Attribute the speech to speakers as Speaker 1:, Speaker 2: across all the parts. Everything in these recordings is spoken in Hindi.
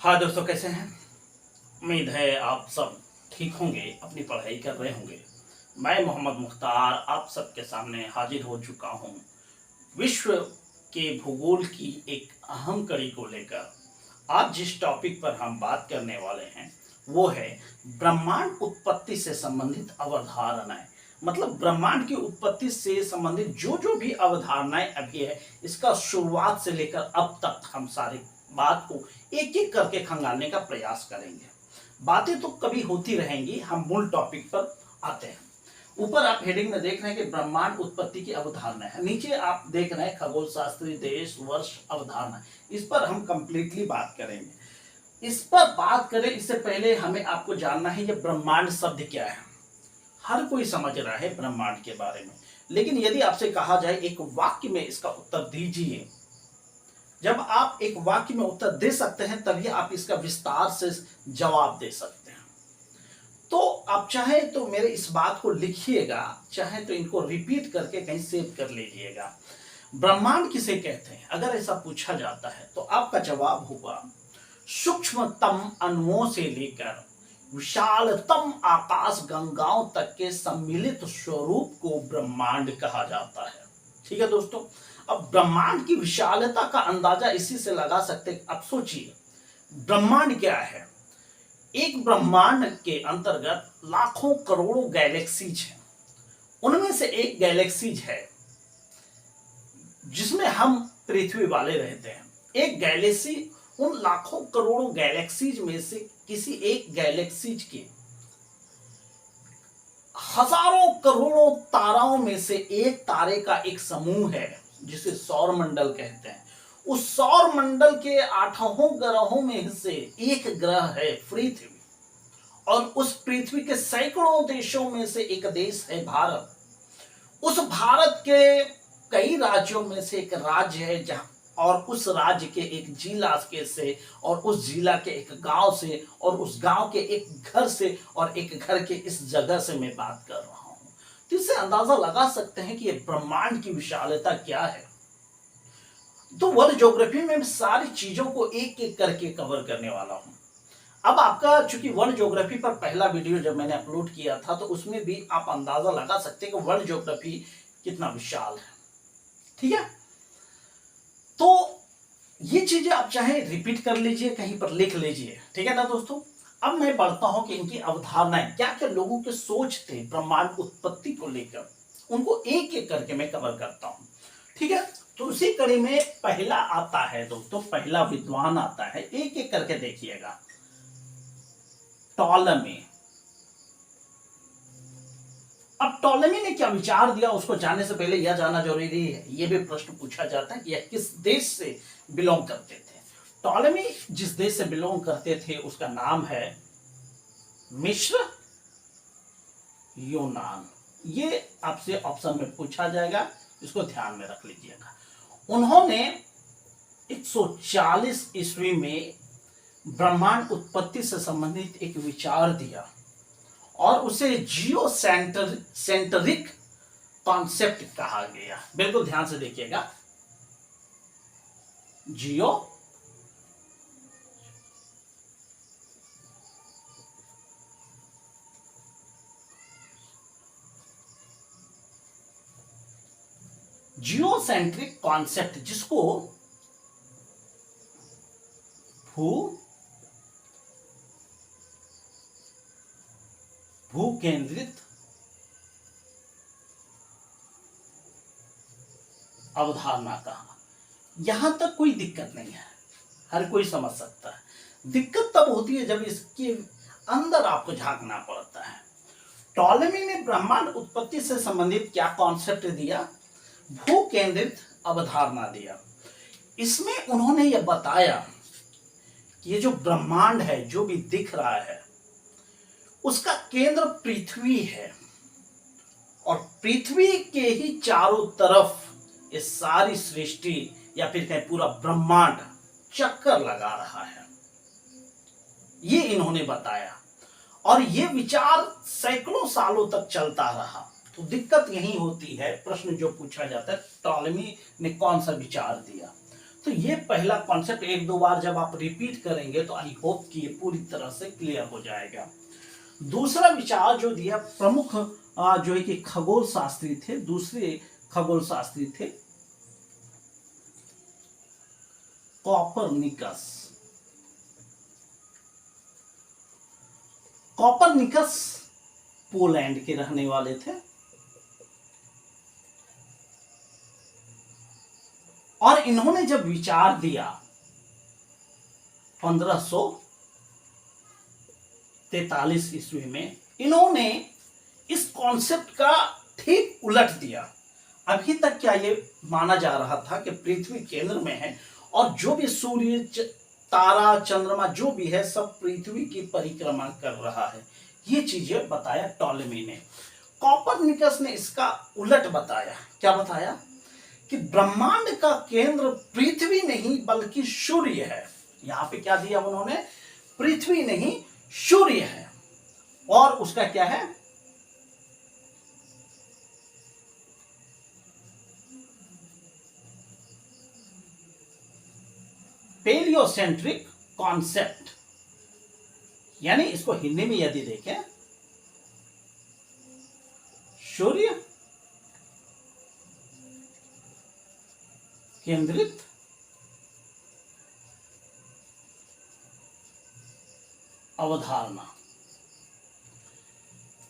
Speaker 1: हाँ दोस्तों, कैसे हैं? उम्मीद है आप सब ठीक होंगे, अपनी पढ़ाई कर रहे होंगे। मैं मोहम्मद मुख्तार आप सबके सामने हाजिर हो चुका हूँ विश्व के भूगोल की एक अहम कड़ी को लेकर। आज जिस टॉपिक पर हम बात करने वाले हैं वो है ब्रह्मांड उत्पत्ति से संबंधित अवधारणाएं। मतलब ब्रह्मांड की उत्पत्ति से संबंधित जो जो भी अवधारणाएं अभी है, इसका शुरुआत से लेकर अब तक हम सारे बात को एक एक करके खंगालने का प्रयास करेंगे। बातें तो कभी होती रहेंगी, हम मूल टॉपिक पर आते हैं। ऊपर आप हेडिंग में देख रहे हैं कि ब्रह्मांड उत्पत्ति की अवधारणा है, नीचे आप देख रहे हैं खगोल शास्त्री देश वर्ष अवधारणा। इस पर हम कंप्लीटली बात करेंगे। इस पर बात करें इससे पहले हमें आपको जानना है ये ब्रह्मांड शब्द क्या है। हर कोई समझ रहा है ब्रह्मांड के बारे में, लेकिन यदि आपसे कहा जाए एक वाक्य में इसका उत्तर दीजिए, जब आप एक वाक्य में उत्तर दे सकते हैं तभी आप इसका विस्तार से जवाब दे सकते हैं। तो आप चाहे तो मेरे इस बात को लिखिएगा, चाहे तो इनको रिपीट करके कहीं सेव कर लीजिएगा। ब्रह्मांड किसे कहते हैं अगर ऐसा पूछा जाता है तो आपका जवाब होगा सूक्ष्मतम अणुओं से लेकर विशालतम आकाश गंगाओं तक के सम्मिलित स्वरूप को ब्रह्मांड कहा जाता है। ठीक है दोस्तों, अब ब्रह्मांड की विशालता का अंदाजा इसी से लगा सकते हैं। अब सोचिए ब्रह्मांड क्या है। एक ब्रह्मांड के अंतर्गत लाखों करोड़ों गैलेक्सीज हैं। उनमें से एक गैलेक्सीज है जिसमें हम पृथ्वी वाले रहते हैं। एक गैलेक्सी उन लाखों करोड़ों गैलेक्सीज में से किसी एक गैलेक्सीज के हजारों करोड़ों ताराओं में से एक तारे का एक समूह है जिसे सौर मंडल कहते हैं। उस सौर मंडल के 8 ग्रहों में से एक ग्रह है पृथ्वी, और उस पृथ्वी के सैकड़ों देशों में से एक देश है भारत। उस भारत के कई राज्यों में से एक राज्य है जहां, और उस राज्य के एक जिला के से, और उस जिला के एक गांव से, और उस गांव के एक घर से, और एक घर के इस जगह से मैं बात कर रहा हूं। तो इससे अंदाजा लगा सकते हैं कि ये ब्रह्मांड की विशालता क्या है। तो वर्ल्ड ज्योग्राफी में सारी चीजों को एक एक करके कवर करने वाला हूं। अब आपका चूंकि वर्ल्ड ज्योग्राफी पर पहला वीडियो जब मैंने अपलोड किया था तो उसमें भी आप अंदाजा लगा सकते हैं कि वर्ल्ड ज्योग्राफी कितना विशाल है। ठीक है, तो ये चीजें आप चाहे रिपीट कर लीजिए, कहीं पर लिख लीजिए। ठीक है ना दोस्तों। अब मैं बढ़ता हूं कि इनकी अवधारणाएं क्या क्या लोगों के सोच थे ब्रह्मांड उत्पत्ति को लेकर, उनको एक एक करके मैं कवर करता हूं। ठीक है, तो उसी कड़ी में पहला आता है दोस्तों, पहला विद्वान आता है, एक एक करके देखिएगा। टॉलमी। अब टॉलमी ने क्या विचार दिया उसको जानने से पहले यह जानना जरूरी है, यह भी प्रश्न पूछा जाता है कि यह किस देश से बिलोंग करते थे। टॉलमी जिस देश से बिलोंग करते थे उसका नाम है मिस्र, यूनान। ये आपसे ऑप्शन में पूछा जाएगा, इसको ध्यान में रख लीजिएगा। उन्होंने 140 ईस्वी में ब्रह्मांड उत्पत्ति से संबंधित एक विचार दिया और उसे जियो सेंटरिक कॉन्सेप्ट कहा गया। बिल्कुल ध्यान से देखिएगा, जियोसेंट्रिक कॉन्सेप्ट, जिसको भू केंद्रित अवधारणा कहा। यहां तक कोई दिक्कत नहीं है, हर कोई समझ सकता है। दिक्कत तब होती है जब इसके अंदर आपको झांकना पड़ता है। टॉलेमी ने ब्रह्मांड उत्पत्ति से संबंधित क्या कॉन्सेप्ट दिया? भू केंद्रित अवधारणा दिया। इसमें उन्होंने यह बताया कि ये जो ब्रह्मांड है, जो भी दिख रहा है, उसका केंद्र पृथ्वी है, और पृथ्वी के ही चारों तरफ ये सारी सृष्टि या फिर कहीं पूरा ब्रह्मांड चक्कर लगा रहा है। ये इन्होंने बताया, और ये विचार सैकड़ों सालों तक चलता रहा। तो दिक्कत यही होती है, प्रश्न जो पूछा जाता है टॉलेमी ने कौन सा विचार दिया। तो ये पहला कॉन्सेप्ट एक दो बार जब आप रिपीट करेंगे तो आई होप कि ये पूरी तरह से क्लियर हो जाएगा। दूसरा विचार जो दिया प्रमुख जो है कि खगोल शास्त्री थे, दूसरे खगोल शास्त्री थे कॉपरनिकस। कॉपरनिकस पोलैंड के रहने वाले थे और इन्होंने जब विचार दिया 1543 ईस्वी में, इन्होंने इस कॉन्सेप्ट का ठीक उलट दिया। अभी तक क्या ये माना जा रहा था कि पृथ्वी केंद्र में है और जो भी सूर्य तारा चंद्रमा जो भी है सब पृथ्वी की परिक्रमा कर रहा है, ये चीजें बताया टॉलेमी ने। कॉपरनिकस ने इसका उलट बताया। क्या बताया? कि ब्रह्मांड का केंद्र पृथ्वी नहीं बल्कि सूर्य है। यहां पे क्या दिया उन्होंने? पृथ्वी नहीं सूर्य है। और उसका क्या है? पेलियोसेंट्रिक कॉन्सेप्ट, यानी इसको हिंदी में यदि देखें, सूर्य केंद्रित अवधारणा।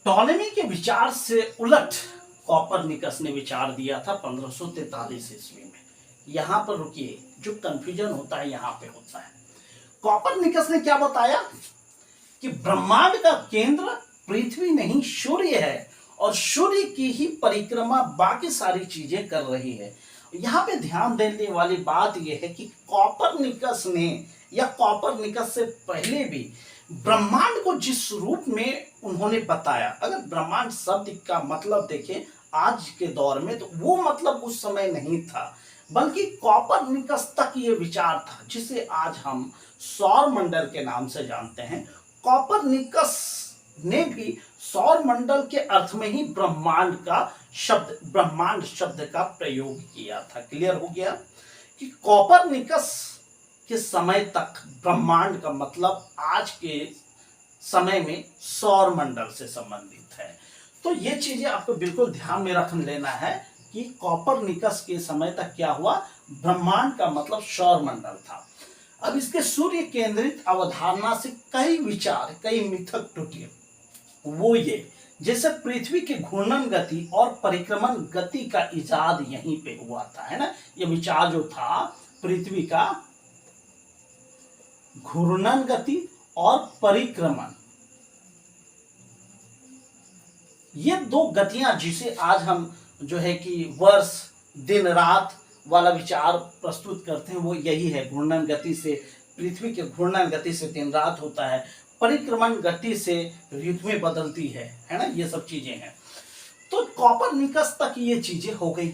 Speaker 1: टॉलेमी के विचार से उलट कॉपरनिकस ने विचार दिया था 1543 ईस्वी में। यहां पर रुकिए, जो कंफ्यूजन होता है यहां पे होता है। कॉपरनिकस ने क्या बताया? कि ब्रह्मांड का केंद्र पृथ्वी नहीं सूर्य है और सूर्य की ही परिक्रमा बाकी सारी चीजें कर रही है। यहां पे ध्यान देने वाली बात यह है कि कॉपरनिकस ने या कॉपरनिकस से पहले भी ब्रह्मांड को जिस रूप में उन्होंने बताया, अगर ब्रह्मांड शब्द का मतलब देखें आज के दौर में तो वो मतलब उस समय नहीं था, बल्कि कॉपरनिकस तक ये विचार था जिसे आज हम सौर मंडल के नाम से जानते हैं। कॉपरनिकस ने भी सौर मंडल के अर्थ में ही ब्रह्मांड शब्द का प्रयोग किया था। क्लियर हो गया कि कॉपरनिकस के समय तक ब्रह्मांड का मतलब आज के समय में सौर मंडल से संबंधित है। तो ये चीजें आपको बिल्कुल ध्यान में रख लेना है कि कॉपरनिकस के समय तक क्या हुआ, ब्रह्मांड का मतलब सौर मंडल था। अब इसके सूर्य केंद्रित अवधारणा से कई विचार, कई मिथक टूटे। वो ये जैसे पृथ्वी की घूर्णन गति और परिक्रमण गति का इजाद यहीं पे हुआ था, है ना। ये विचार जो था पृथ्वी का घूर्णन गति और परिक्रमण, ये दो गतियां जिसे आज हम जो है कि वर्ष दिन रात वाला विचार प्रस्तुत करते हैं, वो यही है। घूर्णन गति से, पृथ्वी के घूर्णन गति से दिन रात होता है, परिक्रमण गति से ऋतुएं बदलती है ना, ये सब चीजें हैं। तो कॉपरनिकस तक ये चीजें हो गई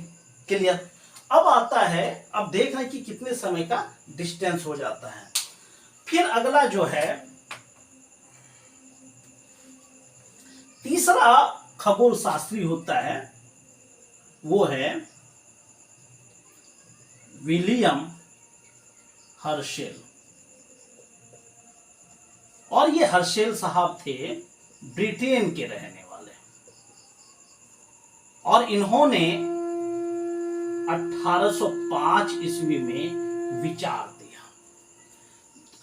Speaker 1: क्लियर। अब आता है, अब देख रहे हैं कि कितने समय का डिस्टेंस हो जाता है। फिर अगला जो है तीसरा खगोल शास्त्री होता है, वो है विलियम हर्शेल। और ये हर्शेल साहब थे ब्रिटेन के रहने वाले और इन्होंने 1805 ईस्वी में विचार दिया।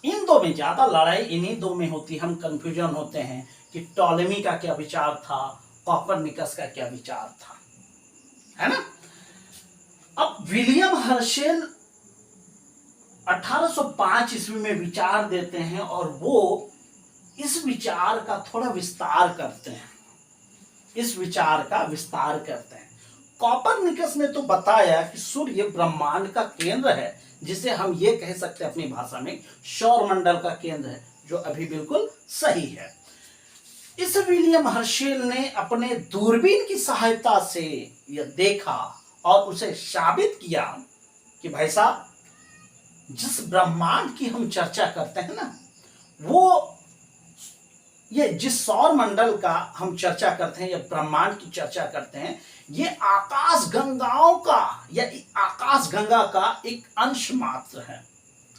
Speaker 1: इन दो में ज्यादा लड़ाई इन्हीं दो में होती, हम कंफ्यूजन होते हैं कि टॉलेमी का क्या विचार था, कॉपरनिकस का क्या विचार था, है ना। अब विलियम हर्शेल 1805 ईस्वी में विचार देते हैं और वो इस विचार का थोड़ा विस्तार करते हैं, इस विचार का विस्तार करते हैं। कॉपरनिकस ने तो बताया कि सूर्य ब्रह्मांड का केंद्र है, जिसे हम ये कह सकते हैं अपनी भाषा में सौर मंडल का केंद्र है, जो अभी बिल्कुल सही है। इस विलियम हर्शेल ने अपने दूरबीन की सहायता से यह देखा और उसे साबित किया कि भाई साहब, जिस ब्रह्मांड की हम चर्चा करते हैं ना, वो ये जिस सौर मंडल का हम चर्चा करते हैं या ब्रह्मांड की चर्चा करते हैं, ये आकाश गंगाओं का या आकाश गंगा का एक अंश मात्र है।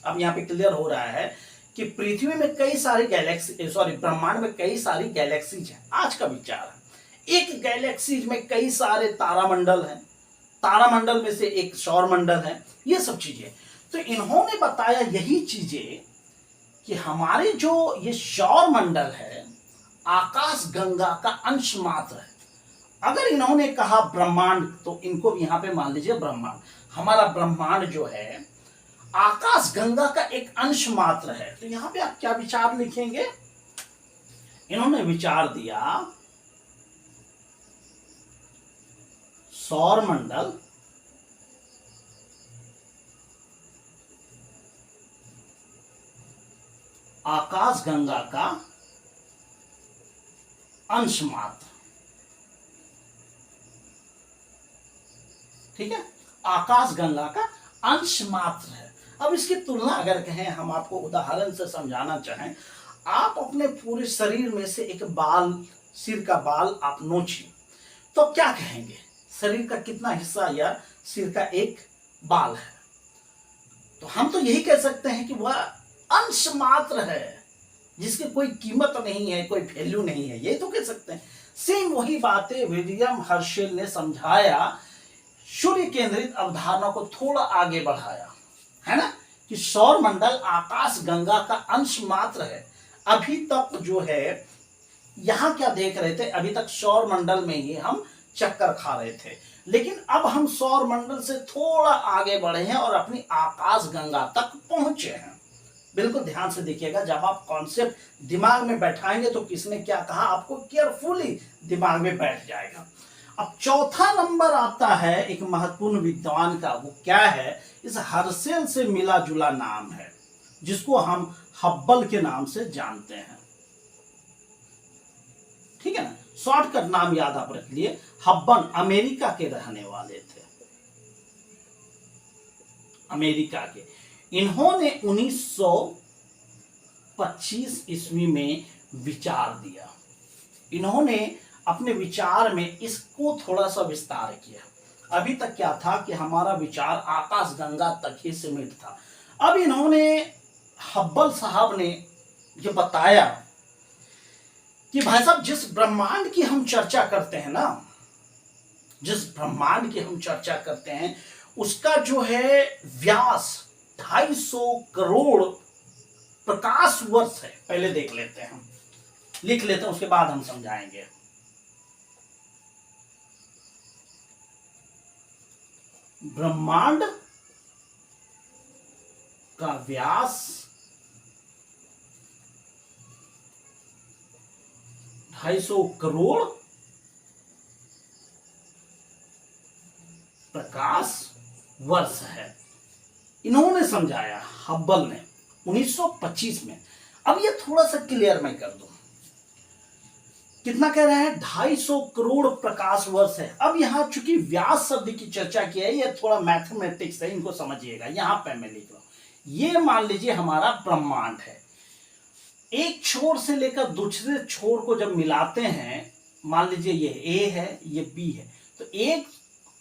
Speaker 1: अब यहाँ पे क्लियर हो रहा है कि पृथ्वी में कई सारी गैलेक्सी, सॉरी, ब्रह्मांड में कई सारी गैलेक्सीज हैं। आज का विचार है एक गैलेक्सीज में कई सारे तारामंडल हैं, तारामंडल में से एक सौर मंडल है, ये सब चीजें। तो इन्होंने बताया यही चीजें कि हमारे जो ये सौर मंडल है आकाश गंगा का अंश मात्र है। अगर इन्होंने कहा ब्रह्मांड, तो इनको भी यहां पे मान लीजिए ब्रह्मांड, हमारा ब्रह्मांड जो है आकाश गंगा का एक अंश मात्र है। तो यहां पे आप क्या विचार लिखेंगे? इन्होंने विचार दिया सौर मंडल आकाश गंगा का अंश मात्र, ठीक है, आकाश गंगा का अंश मात्र है। अब इसकी तुलना अगर कहें, हम आपको उदाहरण से समझाना चाहें, आप अपने पूरे शरीर में से एक बाल, सिर का बाल आप नोचिए, तो क्या कहेंगे? शरीर का कितना हिस्सा या सिर का एक बाल है? तो हम तो यही कह सकते हैं कि वह अंश मात्र है, जिसकी कोई कीमत नहीं है, कोई वैल्यू नहीं है, ये तो कह सकते हैं। सेम वही बातें विलियम हर्शेल ने समझाया, सूर्य केंद्रित अवधारणा को थोड़ा आगे बढ़ाया, है ना, कि सौर मंडल आकाश गंगा का अंश मात्र है। अभी तक जो है यहां क्या देख रहे थे, अभी तक सौर मंडल में ही हम चक्कर खा रहे थे, लेकिन अब हम सौर मंडल से थोड़ा आगे बढ़े हैं और अपनी आकाश गंगा तक पहुंचे हैं। बिल्कुल ध्यान से देखिएगा, जब आप कॉन्सेप्ट दिमाग में बैठाएंगे तो किसने क्या कहा आपको केयरफुली दिमाग में बैठ जाएगा। अब चौथा नंबर आता है एक महत्वपूर्ण विद्वान का, वो क्या है? इस हर्शेल से मिला जुला नाम है, जिसको हम हब्बल के नाम से जानते हैं, ठीक है ना, शॉर्टकट नाम याद आप रख लिए, हब्बल अमेरिका के रहने वाले थे, अमेरिका के। इन्होंने 1925 ईस्वी में विचार दिया। इन्होंने अपने विचार में इसको थोड़ा सा विस्तार किया। अभी तक क्या था कि हमारा विचार आकाश गंगा तक ही सीमित था। अब इन्होंने, हब्बल साहब ने ये बताया कि भाई साहब, जिस ब्रह्मांड की हम चर्चा करते हैं ना, जिस ब्रह्मांड की हम चर्चा करते हैं, उसका जो है व्यास 250 करोड़ प्रकाश वर्ष है। पहले देख लेते हैं, हम लिख लेते हैं, उसके बाद हम समझाएंगे। ब्रह्मांड का व्यास 250 करोड़ प्रकाश वर्ष है। इन्होंने समझाया, हब्बल ने 1925 में। अब ये थोड़ा सा क्लियर मैं कर दूं, कितना कह रहा है? 250 करोड़ प्रकाश वर्ष है। अब यहां चूंकि व्यास शब्द की चर्चा की है, ये थोड़ा मैथमेटिक्स है, इनको समझिएगा। यहां पे मैं लिख रहा हूं, ये मान लीजिए हमारा ब्रह्मांड है, एक छोर से लेकर दूसरे छोर को जब मिलाते हैं, मान लीजिए ये ए है, ये बी है, तो एक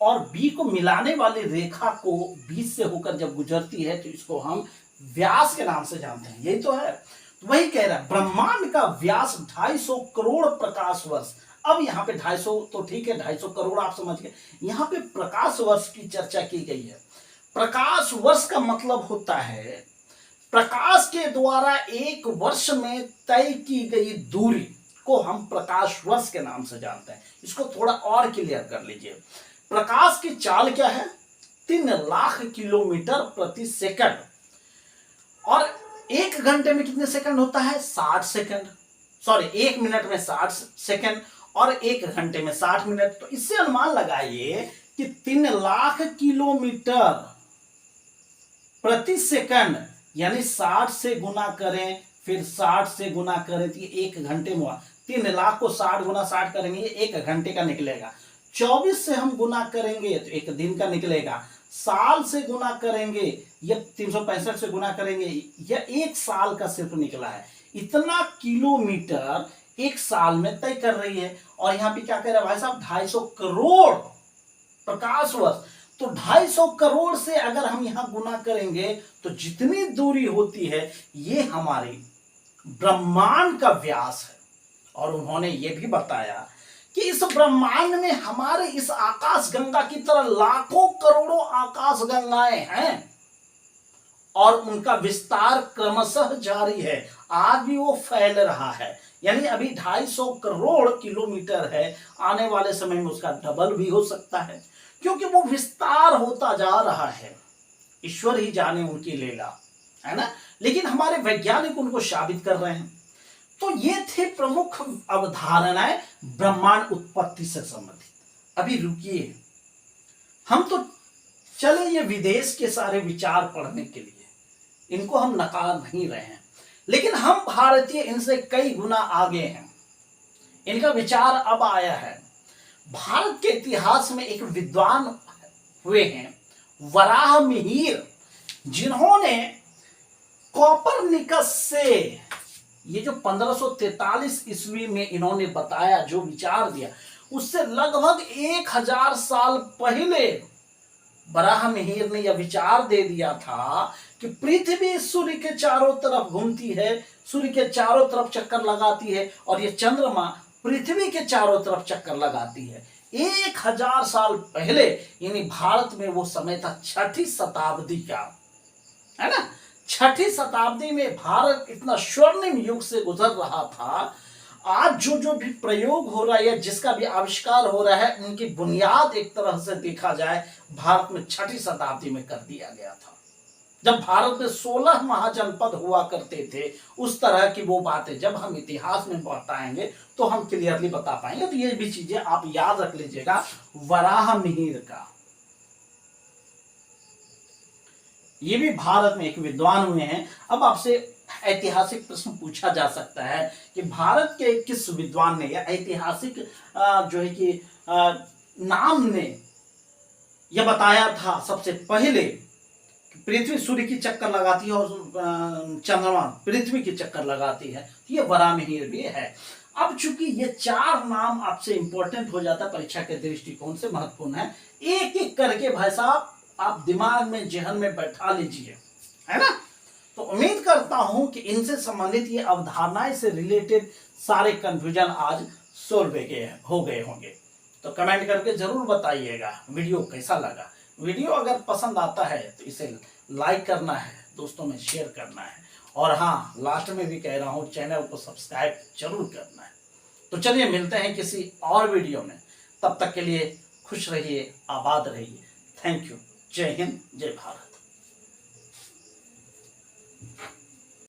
Speaker 1: और बी को मिलाने वाली रेखा को बीच से होकर जब गुजरती है, तो इसको हम व्यास के नाम से जानते हैं। यही तो है, तो वही कह रहा है, ब्रह्मांड का व्यास 250 करोड़ प्रकाश वर्ष। अब यहाँ पे 250 तो ठीक है, 250 करोड़ आप समझ गए, यहाँ पे प्रकाश वर्ष की चर्चा की गई है। प्रकाश वर्ष का मतलब होता है प्रकाश के द्वारा एक वर्ष में तय की गई दूरी को हम प्रकाश वर्ष के नाम से जानते हैं। इसको थोड़ा और क्लियर कर लीजिए। प्रकाश की चाल क्या है? 3 लाख किलोमीटर प्रति सेकंड। और 1 घंटे में कितने सेकंड होता है? 60 सेकंड। सॉरी, 1 मिनट में 60 सेकंड और 1 घंटे में 60 मिनट। तो इससे अनुमान लगाइए कि 3 लाख किलोमीटर प्रति सेकंड, यानी 60 से गुना करें, फिर 60 से गुना करें, तो ये 1 घंटे में हुआ। 3 लाख को 60 गुना 60 करेंगे, ये 1 घंटे का निकलेगा। 24 से हम गुना करेंगे तो 1 दिन का निकलेगा। साल से गुना करेंगे, ये 365 से गुना करेंगे, यह 1 साल का सिर्फ निकला है। इतना किलोमीटर एक साल में तय कर रही है। और यहां पे क्या कह रहा है भाई साहब, 250 करोड़ प्रकाश वर्ष। तो 250 करोड़ से अगर हम यहां गुना करेंगे तो जितनी दूरी होती है ये हमारे ब्रह्मांड का व्यास है। और उन्होंने ये भी बताया कि इस ब्रह्मांड में हमारे इस आकाश गंगा की तरह लाखों करोड़ों आकाश गंगाएं हैं और उनका विस्तार क्रमशः जारी है। आज भी वो फैल रहा है, यानी अभी 250 करोड़ किलोमीटर है, आने वाले समय में उसका डबल भी हो सकता है, क्योंकि वो विस्तार होता जा रहा है। ईश्वर ही जाने उनकी लीला, है ना। लेकिन हमारे वैज्ञानिक उनको साबित कर रहे हैं। तो ये थे प्रमुख अवधारणाएं ब्रह्मांड उत्पत्ति से संबंधित। अभी रुकिए, हम तो चले ये विदेश के सारे विचार पढ़ने के लिए, इनको हम नकार नहीं रहे हैं, लेकिन हम भारतीय इनसे कई गुना आगे हैं। इनका विचार अब आया है। भारत के इतिहास में एक विद्वान हुए हैं वराह मिहिर, जिन्होंने कोपरनिकस से ये जो 1543 ईस्वी में इन्होंने बताया, जो विचार दिया, उससे लगभग 1000 साल पहले वराह मिहिर ने यह विचार दे दिया था कि पृथ्वी सूर्य के चारों तरफ घूमती है, सूर्य के चारों तरफ चक्कर लगाती है, और ये चंद्रमा पृथ्वी के चारों तरफ चक्कर लगाती है। 1000 साल पहले, यानी भारत में वो समय था 6ठी शताब्दी का, है ना। 6ठी शताब्दी में भारत इतना स्वर्णिम युग से गुजर रहा था। आज जो भी प्रयोग हो रहा है, जिसका भी आविष्कार हो रहा है, उनकी बुनियाद एक तरह से देखा जाए भारत में 6ठी शताब्दी में कर दिया गया था, जब भारत में 16 महाजनपद हुआ करते थे। उस तरह की वो बातें जब हम इतिहास में बताएंगे तो हम क्लियरली बता पाएंगे। तो ये भी चीजें आप याद रख लीजिएगा वराह मिहिर का। ये भी भारत में एक विद्वान हुए हैं। अब आपसे ऐतिहासिक प्रश्न पूछा जा सकता है कि भारत के किस विद्वान ने या ऐतिहासिक जो है कि नाम ने यह बताया था सबसे पहले कि पृथ्वी सूर्य की चक्कर लगाती है और चंद्रमा पृथ्वी की चक्कर लगाती है। ये वराह मिहिर भी है। अब चूंकि ये 4 नाम आपसे इंपॉर्टेंट हो जाता है, परीक्षा के दृष्टिकोण से महत्वपूर्ण है, एक एक करके भाई साहब आप दिमाग में, जहन में बैठा लीजिए, है ना। तो उम्मीद करता हूं कि इनसे संबंधित ये अवधारणाएं से रिलेटेड सारे कंफ्यूजन आज सोल्व हो गए होंगे। तो कमेंट करके जरूर बताइएगा वीडियो कैसा लगा। वीडियो अगर पसंद आता है तो इसे लाइक करना है, दोस्तों में शेयर करना है, और हाँ, लास्ट में भी कह रहा हूं, चैनल को सब्सक्राइब जरूर करना है। तो चलिए मिलते हैं किसी और वीडियो में, तब तक के लिए खुश रहिए, आबाद रहिए। Thank you. जय हिंद, जय भारत।